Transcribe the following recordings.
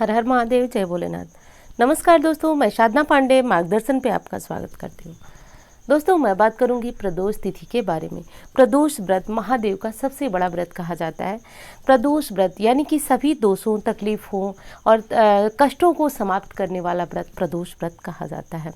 हर हर महादेव, जय भोलेनाथ। नमस्कार दोस्तों, मैं साधना पांडे मार्गदर्शन पे आपका स्वागत करती हूँ। दोस्तों, मैं बात करूंगी प्रदोष तिथि के बारे में। प्रदोष व्रत महादेव का सबसे बड़ा व्रत कहा जाता है। प्रदोष व्रत यानी कि सभी दोषों, तकलीफों और कष्टों को समाप्त करने वाला व्रत प्रदोष व्रत कहा जाता है।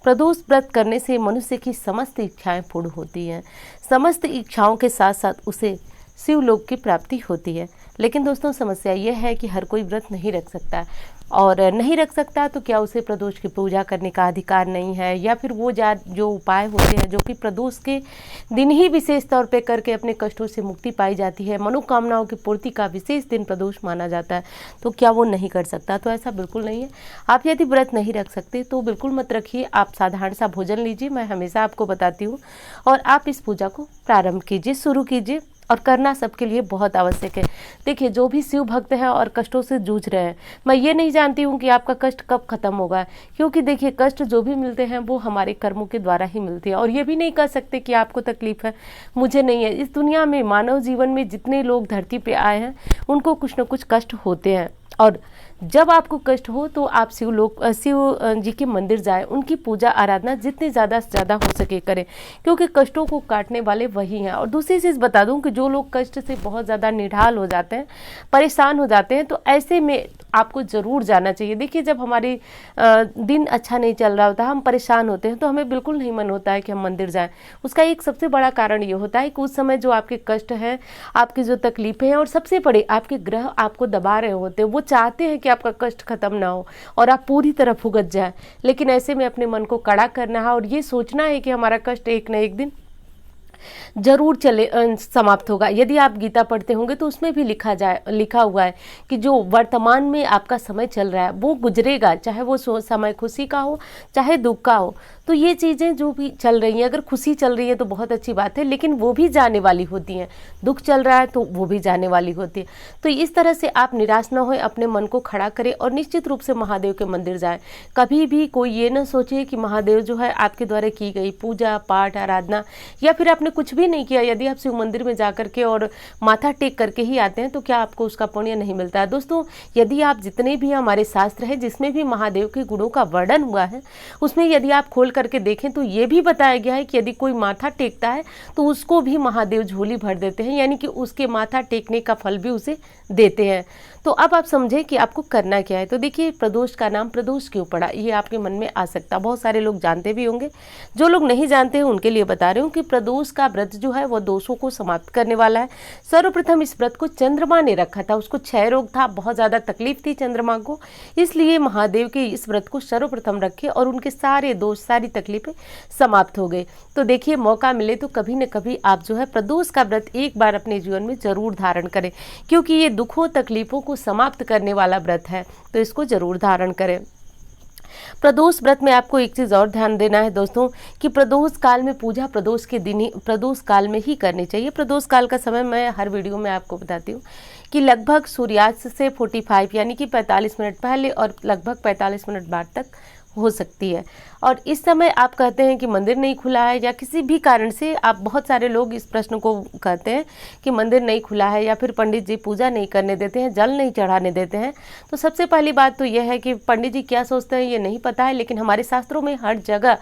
प्रदोष व्रत करने से मनुष्य की समस्त इच्छाएं पूर्ण होती हैं। समस्त इच्छाओं के साथ साथ उसे शिवलोक की प्राप्ति होती है। लेकिन दोस्तों, समस्या यह है कि हर कोई व्रत नहीं रख सकता, और नहीं रख सकता तो क्या उसे प्रदोष की पूजा करने का अधिकार नहीं है, या फिर वो जो उपाय होते हैं जो कि प्रदोष के दिन ही विशेष तौर पे करके अपने कष्टों से मुक्ति पाई जाती है, मनोकामनाओं की पूर्ति का विशेष दिन प्रदोष माना जाता है, तो क्या वो नहीं कर सकता? तो ऐसा बिल्कुल नहीं है। आप यदि व्रत नहीं रख सकते तो बिल्कुल मत रखिए, आप साधारण सा भोजन लीजिए, मैं हमेशा आपको बताती हूँ, और आप इस पूजा को प्रारंभ कीजिए, शुरू कीजिए, और करना सबके लिए बहुत आवश्यक है। देखिए, जो भी शिव भक्त हैं और कष्टों से जूझ रहे हैं, मैं ये नहीं जानती हूँ कि आपका कष्ट कब खत्म होगा, क्योंकि देखिए, कष्ट जो भी मिलते हैं वो हमारे कर्मों के द्वारा ही मिलते हैं। और ये भी नहीं कह सकते कि आपको तकलीफ है, मुझे नहीं है। इस दुनिया में, मानव जीवन में जितने लोग धरती पे आए हैं उनको कुछ न कुछ कष्ट होते हैं, और जब आपको कष्ट हो तो आप शिव जी के मंदिर जाएं, उनकी पूजा आराधना जितनी ज़्यादा से ज़्यादा हो सके करें, क्योंकि कष्टों को काटने वाले वही हैं। और दूसरी चीज़ बता दूं कि जो लोग कष्ट से बहुत ज़्यादा निढाल हो जाते हैं, परेशान हो जाते हैं, तो ऐसे में आपको ज़रूर जाना चाहिए। देखिए, जब हमारी दिन अच्छा नहीं चल रहा होता, हम परेशान होते हैं, तो हमें बिल्कुल नहीं मन होता है कि हम मंदिर जाएं। उसका एक सबसे बड़ा कारण ये होता है कि उस समय जो आपके कष्ट हैं, आपकी जो तकलीफें हैं, और सबसे बड़े आपके ग्रह आपको दबा रहे होते हैं, वो चाहते हैं कि आपका कष्ट खत्म ना हो और आप पूरी तरह भुगत जाए। लेकिन ऐसे में अपने मन को कड़ा करना है और ये सोचना है कि हमारा कष्ट एक न एक दिन जरूर समाप्त होगा। यदि आप गीता पढ़ते होंगे तो उसमें भी लिखा हुआ है कि जो वर्तमान में आपका समय चल रहा है वो गुजरेगा, चाहे वो समय खुशी का हो चाहे दुख का हो। तो ये चीज़ें जो भी चल रही हैं, अगर खुशी चल रही है तो बहुत अच्छी बात है, लेकिन वो भी जाने वाली होती हैं। दुख चल रहा है तो वो भी जाने वाली होती है। तो इस तरह से आप निराश ना होए, अपने मन को खड़ा करें और निश्चित रूप से महादेव के मंदिर जाएं। कभी भी कोई ये ना सोचे कि महादेव जो है आपके द्वारा की गई पूजा पाठ आराधना, या फिर आपने कुछ भी नहीं किया, यदि आप शिव मंदिर में जा करके और माथा टेक करके ही आते हैं तो क्या आपको उसका पुण्य नहीं मिलता है? दोस्तों, यदि आप जितने भी हमारे शास्त्र हैं जिसमें भी महादेव के गुणों का वर्णन हुआ है, उसमें यदि आप खोल करके देखें तो ये भी बताया गया है कि यदि कोई माथा टेकता है तो उसको भी महादेव झोली भर देते हैं, यानी कि उसके माथा टेकने का फल भी उसे देते हैं। तो अब आप समझें कि आपको करना क्या है। तो देखिए, प्रदोष का नाम प्रदोष क्यों पड़ा, ये आपके मन में आ सकता है। बहुत सारे लोग जानते भी होंगे, जो लोग नहीं जानते हैं उनके लिए बता रही हूँ कि प्रदोष का व्रत जो है वो दोषों को समाप्त करने वाला है। सर्वप्रथम इस व्रत को चंद्रमा ने रखा था, उसको क्षय रोग था, बहुत ज़्यादा तकलीफ थी चंद्रमा को, इसलिए महादेव के इस व्रत को सर्वप्रथम रखे और उनके सारे दोष, सारी तकलीफें समाप्त हो गए। तो देखिए, मौका मिले तो कभी न कभी आप जो है प्रदोष का व्रत एक बार अपने जीवन में जरूर धारण करें, क्योंकि ये दुखों तकलीफों को समाप्त करने वाला व्रत है, तो इसको जरूर धारण करें। प्रदोष व्रत में आपको एक चीज़ और ध्यान देना है दोस्तों, कि प्रदोष काल में पूजा प्रदोष के दिन ही, प्रदोष काल में ही करनी चाहिए। प्रदोष काल का समय मैं हर वीडियो में आपको बताती हूँ कि लगभग सूर्यास्त से 45 यानी कि 45 मिनट पहले और लगभग 45 मिनट बाद तक हो सकती है। और इस समय आप कहते हैं कि मंदिर नहीं खुला है, या किसी भी कारण से आप, बहुत सारे लोग इस प्रश्न को कहते हैं कि मंदिर नहीं खुला है या फिर पंडित जी पूजा नहीं करने देते हैं, जल नहीं चढ़ाने देते हैं। तो सबसे पहली बात तो यह है कि पंडित जी क्या सोचते हैं ये नहीं पता है, लेकिन हमारे शास्त्रों में हर जगह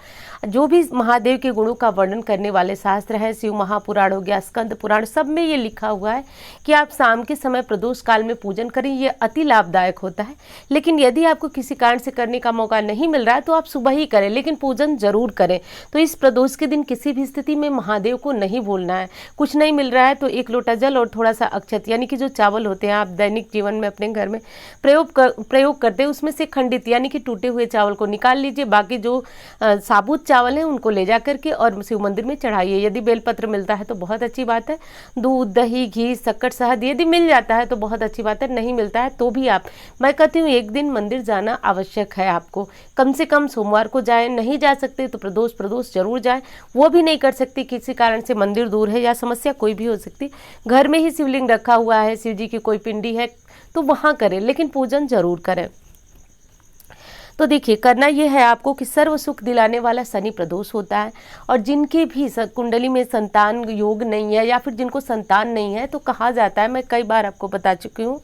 जो भी महादेव के गुणों का वर्णन करने वाले शास्त्र हैं, शिव महापुराण हो गया, स्कंद पुराण, सब में ये लिखा हुआ है कि आप शाम के समय प्रदोष काल में पूजन करें, ये अति लाभदायक होता है। लेकिन यदि आपको किसी कारण से करने का मौका नहीं मिल रहा है तो आप सुबह ही करें, लेकिन पूजन जरूर करें। तो इस प्रदोष के दिन किसी भी स्थिति में महादेव को नहीं भूलना है। कुछ नहीं मिल रहा है तो एक लोटा जल और थोड़ा सा अक्षत, यानी कि जो चावल होते हैं आप दैनिक जीवन में अपने घर में प्रयोग करते हैं, उसमें से खंडित यानी कि टूटे हुए चावल को निकाल लीजिए। बाकी जो साबुत चावल हैं उनको ले जा करके और शिव मंदिर में चढ़ाइए। यदि बेलपत्र मिलता है तो बहुत अच्छी बात है, दूध दही घी शक्कर शहद यदि मिल जाता है तो बहुत अच्छी बात है, नहीं मिलता है तो भी आप, मैं कहती हूँ, एक दिन मंदिर जाना आवश्यक है आपको। कम से कम सोमवार को जाएं, नहीं जा सकते तो प्रदोष जरूर जाएं। वो भी नहीं कर सकते किसी कारण से, मंदिर दूर है या समस्या कोई भी हो सकती, घर में ही शिवलिंग रखा हुआ है, शिव जी की कोई पिंडी है तो वहाँ करें, लेकिन पूजन जरूर करें। तो देखिए करना ये है आपको कि सर्व सुख दिलाने वाला शनि प्रदोष होता है, और जिनके भी कुंडली में संतान योग नहीं है या फिर जिनको संतान नहीं है, तो कहा जाता है, मैं कई बार आपको बता चुकी हूँ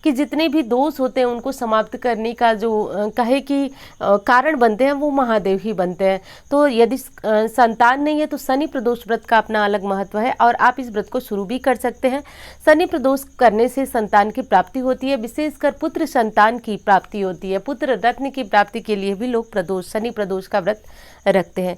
कि जितने भी दोष होते हैं उनको समाप्त करने का जो कहे कि कारण बनते हैं वो महादेव ही बनते हैं। तो यदि संतान नहीं है तो शनि प्रदोष व्रत का अपना अलग महत्व है, और आप इस व्रत को शुरू भी कर सकते हैं। शनि प्रदोष करने से संतान की प्राप्ति होती है, विशेषकर पुत्र संतान की प्राप्ति होती है। पुत्र रत्न की प्राप्ति के लिए भी लोग प्रदोष, शनि प्रदोष का व्रत रखते हैं।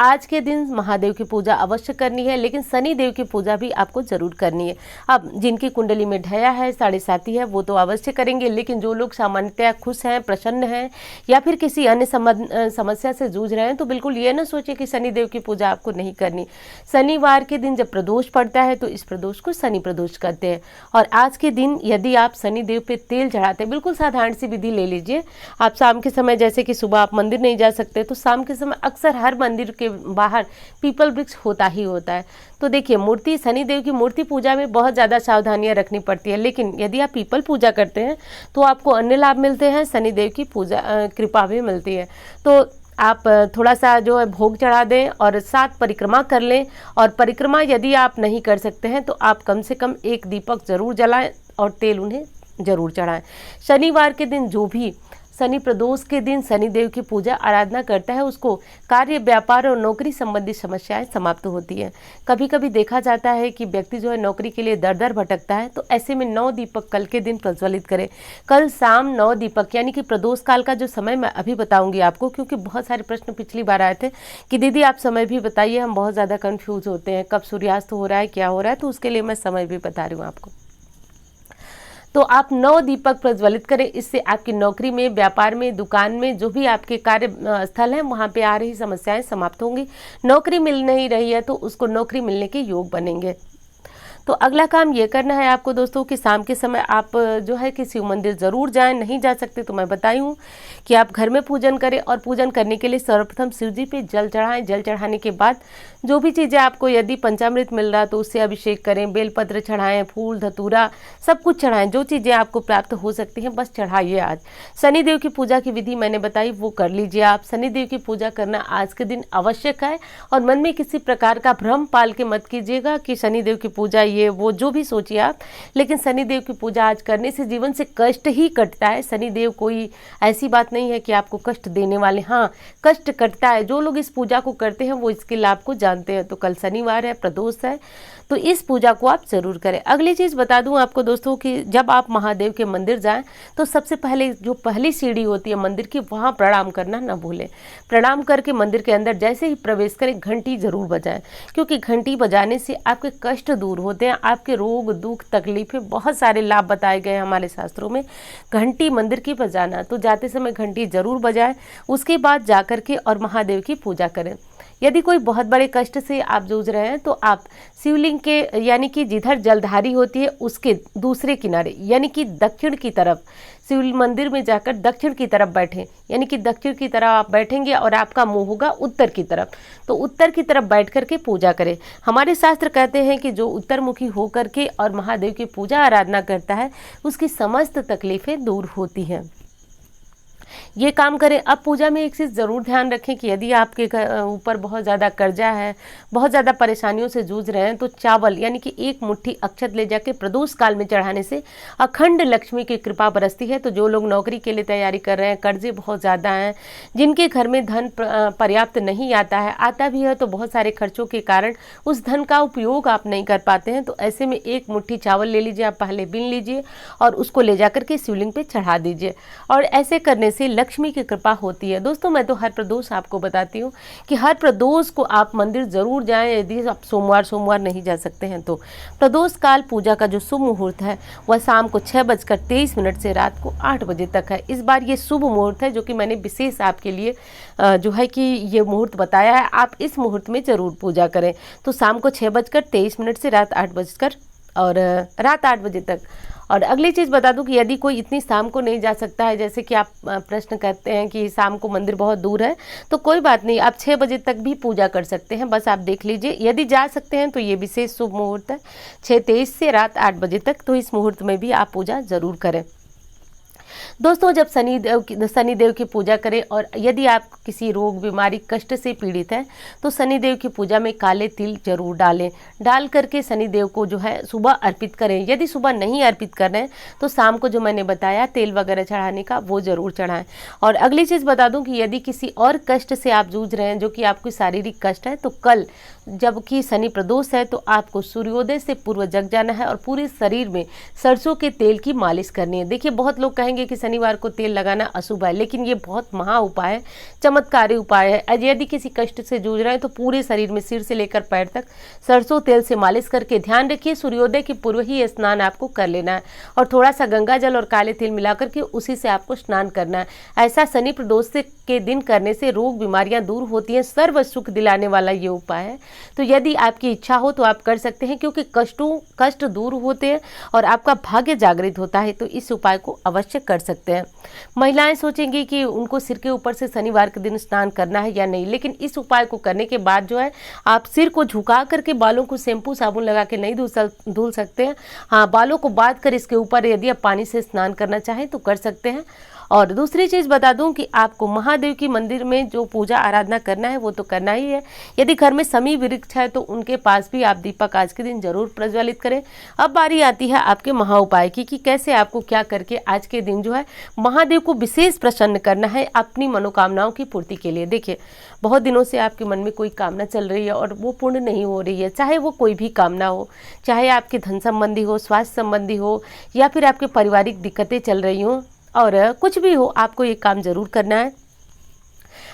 आज के दिन महादेव की पूजा अवश्य करनी है, लेकिन शनि देव की पूजा भी आपको जरूर करनी है। अब जिनकी कुंडली में ढया है, साढ़े साथी है, वो तो अवश्य करेंगे, लेकिन जो लोग सामान्यतः खुश हैं, प्रसन्न हैं, या फिर किसी अन्य समस्या से जूझ रहे हैं, तो बिल्कुल ये ना सोचे कि शनि देव की पूजा आपको नहीं करनी। शनिवार के दिन जब प्रदोष पड़ता है तो इस प्रदोष को शनि प्रदोष कहते हैं। और आज के दिन यदि आप शनि देव पे तेल चढ़ाते हैं, बिल्कुल साधारण सी विधि ले लीजिए। आप शाम के समय, जैसे कि सुबह आप मंदिर नहीं जा सकते, तो शाम के समय अक्सर हर मंदिर के बाहर पीपल वृक्ष होता ही होता है। तो देखिए मूर्ति, शनिदेव की मूर्ति पूजा में बहुत ज़्यादा सावधानियां रखनी पड़ती है, लेकिन यदि आप पीपल पूजा करते हैं तो आपको अन्य लाभ मिलते हैं, शनिदेव की पूजा कृपा भी मिलती है। तो आप थोड़ा सा जो है भोग चढ़ा दें और 7 परिक्रमा कर लें। और परिक्रमा यदि आप नहीं कर सकते हैं तो आप कम से कम 1 दीपक जरूर जलाएं और तेल उन्हें जरूर चढ़ाएं। शनिवार के दिन जो भी शनि प्रदोष के दिन शनिदेव की पूजा आराधना करता है, उसको कार्य, व्यापार और नौकरी संबंधी समस्याएं समाप्त होती है। कभी कभी देखा जाता है कि व्यक्ति जो है नौकरी के लिए दर दर भटकता है, तो ऐसे में 9 दीपक कल के दिन प्रज्वलित करें। कल शाम 9 दीपक, यानी कि प्रदोष काल का जो समय मैं अभी बताऊंगी आपको, क्योंकि बहुत सारे प्रश्न पिछली बार आए थे कि दीदी आप समय भी बताइए, हम बहुत ज़्यादा कन्फ्यूज होते हैं, कब सूर्यास्त हो रहा है, क्या हो रहा है, तो उसके लिए मैं समय भी बता रही हूँ आपको। तो आप 9 दीपक प्रज्वलित करें, इससे आपकी नौकरी में, व्यापार में, दुकान में, जो भी आपके कार्य स्थल है वहाँ पे आ रही समस्याएं समाप्त होंगी। नौकरी मिल नहीं रही है तो उसको नौकरी मिलने के योग बनेंगे। तो अगला काम ये करना है आपको दोस्तों कि शाम के समय आप जो है कि शिव मंदिर ज़रूर जाएं। नहीं जा सकते तो मैं बताई हूँ कि आप घर में पूजन करें, और पूजन करने के लिए सर्वप्रथम शिव जी पे जल चढ़ाएं। जल चढ़ाने के बाद जो भी चीज़ें आपको, यदि पंचामृत मिल रहा तो उससे अभिषेक करें, बेलपत्र चढ़ाएं, फूल धतूरा सब कुछ चढ़ाएं, जो चीज़ें आपको प्राप्त हो सकती हैं बस चढ़ाइए। आज शनिदेव की पूजा की विधि मैंने बताई, वो कर लीजिए। आप शनिदेव की पूजा करना आज के दिन आवश्यक है, और मन में किसी प्रकार का भ्रम पाल के मत कीजिएगा कि शनिदेव की पूजा ये वो जो भी सोचिए आप, लेकिन शनिदेव की पूजा आज करने से जीवन से कष्ट ही कटता है। शनिदेव कोई ऐसी बात नहीं है कि आपको कष्ट देने वाले, हाँ कष्ट कटता है। जो लोग इस पूजा को करते हैं वो इसके लाभ को जानते हैं। तो कल शनिवार है, प्रदोष है, तो इस पूजा को आप जरूर करें। अगली चीज़ बता दूं आपको दोस्तों कि जब आप महादेव के मंदिर जाएं तो सबसे पहले जो पहली सीढ़ी होती है मंदिर की, वहां प्रणाम करना न भूलें। प्रणाम करके मंदिर के अंदर जैसे ही प्रवेश करें घंटी जरूर बजाएं, क्योंकि घंटी बजाने से आपके कष्ट दूर होते हैं, आपके रोग दुख तकलीफें, बहुत सारे लाभ बताए गए हैं हमारे शास्त्रों में। घंटी मंदिर की बजाना, तो जाते समय घंटी जरूर बजाएं। उसके बाद जाकर के और महादेव की पूजा करें। यदि कोई बहुत बड़े कष्ट से आप जूझ रहे हैं तो आप शिवलिंग के, यानी कि जिधर जलधारी होती है उसके दूसरे किनारे, यानी कि दक्षिण की तरफ, शिव मंदिर में जाकर दक्षिण की तरफ बैठें। यानी कि दक्षिण की तरफ आप बैठेंगे और आपका मुंह होगा उत्तर की तरफ, तो उत्तर की तरफ बैठ करके पूजा करें। हमारे शास्त्र कहते हैं कि जो उत्तरमुखी हो करके और महादेव की पूजा आराधना करता है उसकी समस्त तकलीफें दूर होती हैं। ये काम करें। अब पूजा में एक चीज़ ज़रूर ध्यान रखें कि यदि आपके ऊपर बहुत ज़्यादा कर्जा है, बहुत ज़्यादा परेशानियों से जूझ रहे हैं, तो चावल यानी कि 1 मुट्ठी अक्षत ले जाके प्रदोष काल में चढ़ाने से अखंड लक्ष्मी की कृपा बरसती है। तो जो लोग नौकरी के लिए तैयारी कर रहे हैं, कर्जे बहुत ज़्यादा हैं, जिनके घर में धन पर्याप्त नहीं आता है, आता भी है तो बहुत सारे खर्चों के कारण उस धन का उपयोग आप नहीं कर पाते हैं, तो ऐसे में 1 मुट्ठी चावल ले लीजिए, आप पहले बीन लीजिए और उसको ले जाकर के शिवलिंग पे चढ़ा दीजिए। और ऐसे करने से लक्ष्मी की कृपा होती है। दोस्तों मैं तो हर प्रदोष आपको बताती हूँ कि हर प्रदोष को आप मंदिर जरूर जाएं। यदि आप सोमवार नहीं जा सकते हैं तो प्रदोष काल पूजा का जो शुभ मुहूर्त है वह शाम को 6:23 से रात को 8 बजे तक है। इस बार ये शुभ मुहूर्त है जो कि मैंने विशेष आपके लिए जो है कि ये मुहूर्त बताया है। आप इस मुहूर्त में जरूर पूजा करें। तो शाम को 6:23 से रात 8 बजे तक। और अगली चीज़ बता दूं कि यदि कोई इतनी शाम को नहीं जा सकता है, जैसे कि आप प्रश्न करते हैं कि शाम को मंदिर बहुत दूर है, तो कोई बात नहीं, आप 6 बजे तक भी पूजा कर सकते हैं। बस आप देख लीजिए, यदि जा सकते हैं तो ये विशेष शुभ मुहूर्त है 6:23 से रात 8 बजे तक, तो इस मुहूर्त में भी आप पूजा ज़रूर करें। दोस्तों जब शनिदेव की पूजा करें, और यदि आप किसी रोग बीमारी कष्ट से पीड़ित हैं तो शनिदेव की पूजा में काले तिल जरूर डालें। डाल करके शनिदेव को जो है सुबह अर्पित करें। यदि सुबह नहीं अर्पित कर रहे हैं तो शाम को जो मैंने बताया तेल वगैरह चढ़ाने का वो जरूर चढ़ाएं। और अगली चीज़ बता दूं कि यदि किसी और कष्ट से आप जूझ रहे हैं, जो कि आपकी शारीरिक कष्ट है, तो कल जबकि शनि प्रदोष है तो आपको सूर्योदय से पूर्व जग जाना है और पूरे शरीर में सरसों के तेल की मालिश करनी है। देखिए बहुत लोग कहेंगे कि शनिवार को तेल लगाना अशुभ है, लेकिन ये बहुत महा उपाय है, चमत्कारी उपाय है। यदि किसी कष्ट से जूझ रहे हैं तो पूरे शरीर में सिर से लेकर पैर तक सरसों तेल से मालिश करके, ध्यान रखिए सूर्योदय के पूर्व ही स्नान आपको कर लेना है और थोड़ा सा गंगा जल और काले तिल मिलाकर के उसी से आपको स्नान करना है। ऐसा शनि प्रदोष के दिन करने से रोग बीमारियां दूर होती हैं। सर्व सुख दिलाने वाला ये उपाय है। तो यदि आपकी इच्छा हो तो आप कर सकते हैं, क्योंकि कष्ट दूर होते हैं और आपका भाग्य जागृत होता है। तो इस उपाय को अवश्य कर सकते हैं। महिलाएं सोचेंगी कि उनको सिर के ऊपर से शनिवार के दिन स्नान करना है या नहीं, लेकिन इस उपाय को करने के बाद जो है आप सिर को झुका करके बालों को शैम्पू साबुन लगा के नहीं धुल सकते हैं। हाँ, बालों को बांध कर इसके ऊपर यदि आप पानी से स्नान करना चाहें तो कर सकते हैं। और दूसरी चीज़ बता दूं कि आपको महादेव की मंदिर में जो पूजा आराधना करना है वो तो करना ही है। यदि घर में समी वृक्ष है तो उनके पास भी आप दीपक आज के दिन जरूर प्रज्वलित करें। अब बारी आती है आपके महा उपाय की कि कैसे आपको क्या करके आज के दिन जो है महादेव को विशेष प्रसन्न करना है अपनी मनोकामनाओं की पूर्ति के लिए। देखिए बहुत दिनों से आपके मन में कोई कामना चल रही है और वो पूर्ण नहीं हो रही है, चाहे वो कोई भी कामना हो, चाहे आपके धन संबंधी हो, स्वास्थ्य संबंधी हो, या फिर आपके पारिवारिक दिक्कतें चल रही हो, और कुछ भी हो, आपको ये काम जरूर करना है।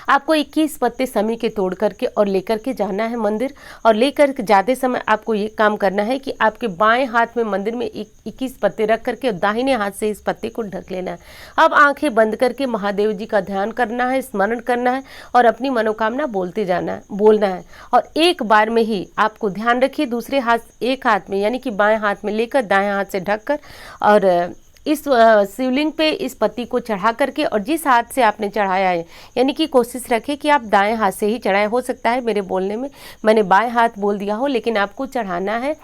आपको 21 पत्ते समी के तोड़ करके और लेकर के जाना है मंदिर, और लेकर जाते समय आपको ये काम करना है कि आपके बाएं हाथ में मंदिर में 21 पत्ते रख करके और दाहिने हाथ से इस पत्ते को ढक लेना है। अब आंखें बंद करके महादेव जी का ध्यान करना है, स्मरण करना है और अपनी मनोकामना बोलना है। और एक बार में ही आपको ध्यान रखिए, दूसरे हाथ एक हाथ में यानी कि बाएं हाथ में लेकर दाएं हाथ से ढककर और इस शिवलिंग पे इस पत्ती को चढ़ा करके, और जिस हाथ से आपने चढ़ाया है यानी कि कोशिश रखें कि आप दाएं हाथ से ही चढ़ाएं। हो सकता है मेरे बोलने में मैंने बाएं हाथ बोल दिया हो, लेकिन आपको चढ़ाना है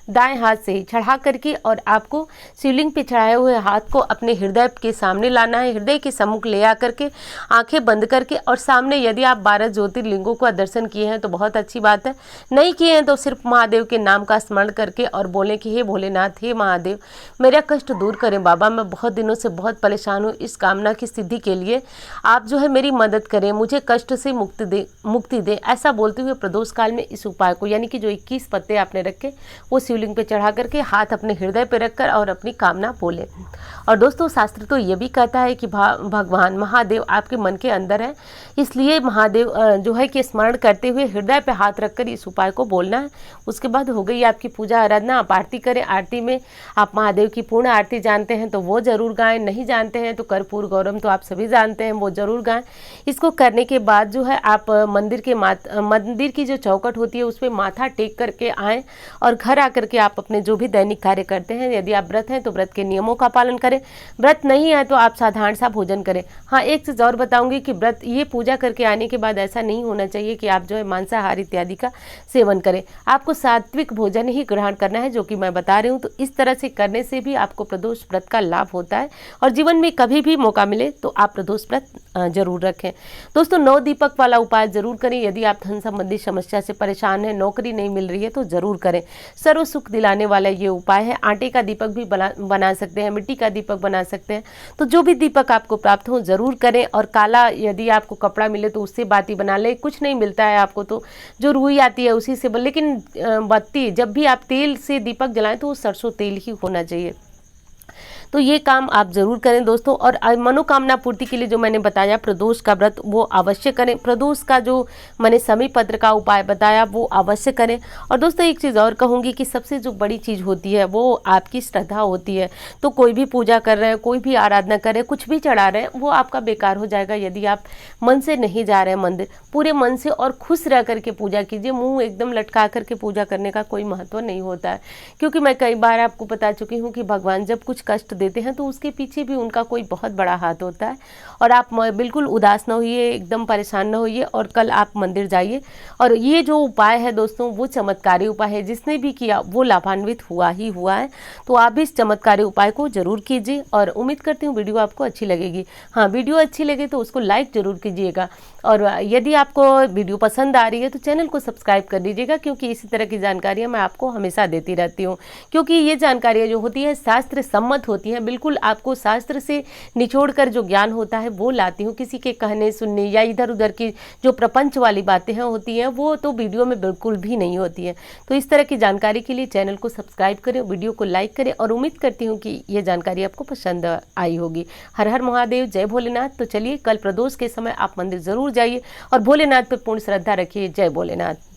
दाएं हाथ से ही। चढ़ा करके और आपको शिवलिंग पे चढ़ाए हुए हाथ को अपने हृदय के सामने लाना है, हृदय के सम्मुख ले आकर के आंखें बंद करके, और सामने यदि आप 12 ज्योतिर्लिंगों का दर्शन किए हैं तो बहुत अच्छी बात है, नहीं किए हैं तो सिर्फ महादेव के नाम का स्मरण करके और बोलें कि हे भोलेनाथ, हे महादेव, मेरा कष्ट दूर करें बाबा, मैं बहुत दिनों से बहुत परेशान हूँ, इस कामना की सिद्धि के लिए आप जो है मेरी मदद करें, मुझे कष्ट से मुक्ति दें। ऐसा बोलते हुए प्रदोष काल में इस उपाय को यानी कि जो 21 पत्ते आपने रखे वो शिवलिंग पे चढ़ा करके हाथ अपने हृदय पे रखकर और अपनी कामना बोले। और दोस्तों शास्त्र तो ये भी कहता है कि भगवान महादेव आपके मन के अंदर है, इसलिए महादेव जो है कि स्मरण करते हुए हृदय पे हाथ रखकर इस उपाय को बोलना है। उसके बाद हो गई आपकी पूजा आराधना। आप आरती करें, आरती में आप महादेव की पूर्ण आरती जानते हैं तो वो जरूर गाएं, नहीं जानते हैं तो कर्पूर गौरम तो आप सभी जानते हैं, वो जरूर गाएं। इसको करने के बाद जो है आप मंदिर की जो चौखट होती है उस पर माथा टेक करके आएँ और घर आकर के आप अपने जो भी दैनिक कार्य करते हैं, यदि आप व्रत हैं तो व्रत के नियमों का पालन करें, व्रत नहीं है तो आप साधारण सा भोजन करें। हाँ, एक चीज़ और बताऊंगी कि व्रत ये पूजा करके आने के बाद ऐसा नहीं होना चाहिए कि आप जो है मांसाहार इत्यादि का सेवन करें, आपको सात्विक भोजन ही ग्रहण करना है, जो कि मैं बता रही हूँ। तो इस तरह से करने से भी आपको प्रदोष व्रत का लाभ होता है और जीवन में कभी भी मौका मिले तो आप प्रदोष व्रत जरूर रखें। दोस्तों 9 दीपक वाला उपाय जरूर करें। यदि आप धन संबंधी समस्या से परेशान हैं, नौकरी नहीं मिल रही है तो जरूर करें। सर्व सुख दिलाने वाला ये उपाय है। आटे का दीपक भी बना सकते हैं, मिट्टी का दीपक बना सकते हैं, तो जो भी दीपक आपको प्राप्त हो जरूर करें। और काला यदि आपको कपड़ा मिले तो उससे बाती बना ले, कुछ नहीं मिलता है आपको तो जो रुई आती है उसी से, लेकिन बत्ती जब भी आप तेल से दीपक जलाएं तो वो सरसों तेल ही होना चाहिए। तो ये काम आप जरूर करें दोस्तों। और मनोकामना पूर्ति के लिए जो मैंने बताया प्रदोष का व्रत वो अवश्य करें। प्रदोष का जो मैंने समी पत्र का उपाय बताया वो अवश्य करें। और दोस्तों एक चीज़ और कहूँगी कि सबसे जो बड़ी चीज़ होती है वो आपकी श्रद्धा होती है। तो कोई भी पूजा कर रहे हैं, कोई भी आराधना कर रहे हैं, कुछ भी चढ़ा रहे हैं, वो आपका बेकार हो जाएगा यदि आप मन से नहीं जा रहे हैं मंदिर। पूरे मन से और खुश रह करके पूजा कीजिए। मुँह एकदम लटका करके पूजा करने का कोई महत्व नहीं होता है, क्योंकि मैं कई बार आपको बता चुकी हूँ कि भगवान जब कुछ कष्ट देते हैं तो उसके पीछे भी उनका कोई बहुत बड़ा हाथ होता है। और आप बिल्कुल उदास ना होइए, एकदम परेशान ना होइए और कल आप मंदिर जाइए। और ये जो उपाय है दोस्तों वो चमत्कारी उपाय है, जिसने भी किया वो लाभान्वित हुआ ही हुआ है। तो आप भी इस चमत्कारी उपाय को जरूर कीजिए और उम्मीद करती हूँ वीडियो आपको अच्छी लगेगी। हाँ, वीडियो अच्छी लगे तो उसको लाइक जरूर कीजिएगा और यदि आपको वीडियो पसंद आ रही है तो चैनल को सब्सक्राइब कर लीजिएगा, क्योंकि इसी तरह की जानकारियाँ मैं आपको हमेशा देती रहती हूँ। क्योंकि ये जानकारियाँ जो होती है शास्त्र सम्मत होती हैं, बिल्कुल आपको शास्त्र से निचोड़ कर जो ज्ञान होता है वो लाती हूँ। किसी के कहने सुनने या इधर उधर की जो प्रपंच वाली बातें हैं होती हैं वो तो वीडियो में बिल्कुल भी नहीं होती है। तो इस तरह की जानकारी के लिए चैनल को सब्सक्राइब करें, वीडियो को लाइक करें और उम्मीद करती हूँ कि ये जानकारी आपको पसंद आई होगी। हर हर महादेव, जय भोलेनाथ। तो चलिए कल प्रदोष के समय आप मंदिर जरूर जाइए और भोलेनाथ पे पूर्ण श्रद्धा रखिए। जय भोलेनाथ।